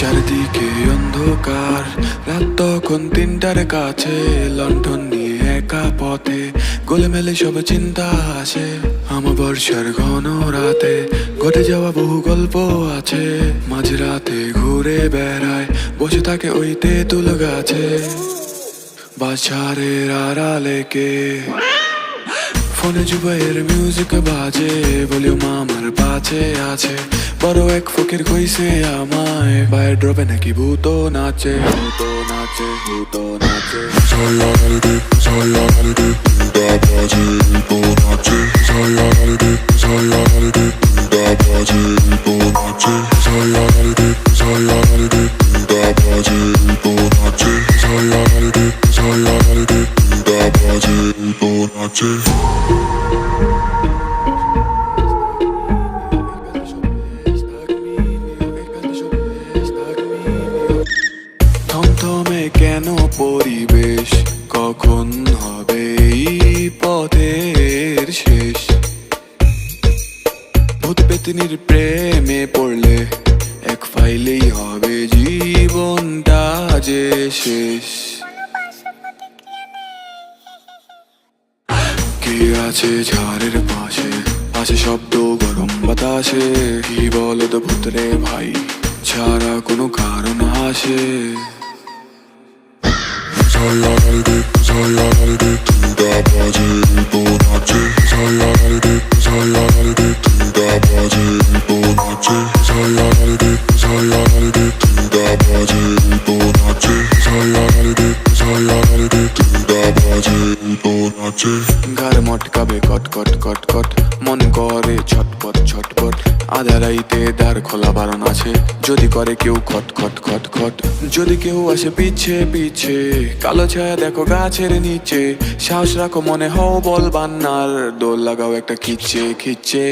চারিদিকে অন্ধকার, রাত তখন 3টার কাছে। লণ্ঠন নিয়ে একা পথে গোলেমেলে সব চিন্তা আসে। আমার বর্ষার ঘন রাতে ঘটে যাওয়া বহু গল্প আছে। মাঝরাতে ঘুরে বেড়ায়, বসে থাকে ওই তেঁতুল গাছে। বাছারের আড়ালে কে ফোনে জুবাইয়ের মিউজিক বাজে, ভলিউম আমার পাছে আছে। বড় এক ফকির কইছে আমায়, পায়ের ড্রপে নাকি ভূত নাচে, ভূত নাচে, ভূত নাচে। Solarity, solarity, da baje, to nache. Solarity, solarity, da baje, to nache. Solarity, solarity, da baje, to nache. Solarity, solarity, da baje, to nache. থমথমে কেন পরিবেশ, কখন হবে এই পথের শেষ? ভূত পেতনির প্রেমে পড়লে এক ফাইলেই হবে জীবনটা যে শেষ। কে আছে ঝাড়ের পাশে, পাশে শব্দ গরম বাতাসে। কি বলো তো ভূতরে ভাই, ছাড়া কোনো কারণ আসে? Solarity, solarity, da baje, to nache. Solarity, solarity, da baje, to nache. Solarity, solarity, da baje, to nache. Solarity, solarity, da baje, to nache. ঘর মটকাবে কট কট কট কট, মন করে ছটপট ছটপট। আধা রাইতে দ্বার খোলা বারণ আছে, যদি করে কেউ খট খট খট খট। যদি কেউ আসে পিছে পিছে, কালো ছায়া দেখো গাছের নিচে। সাহস রাখো মনে হও বল বান্নার, দোল লাগাও একটা খিচ্ছে খিচ্ছে।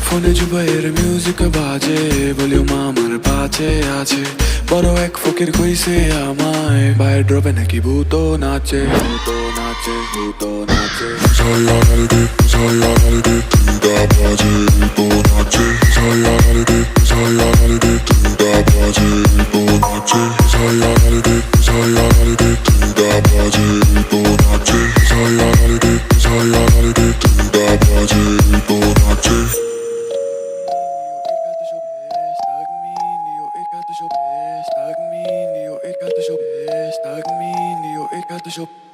ফোনে জুবাইয়ের মিউজিক বাজে, ভলিউম আমার পাছে আছে। বড় এক ফকির কইছে আমায়, পায়ের ড্রপে নাকি ভূত নাচে, ভূত নাচে, ভূত নাচে। Solarity, solarity, da baje, to nache. Solarity, solarity, da baje, to nache. Solarity, solarity, da baje, to nache. Solarity, solarity, da baje, to nache. Stark min, jo, ik had de shop.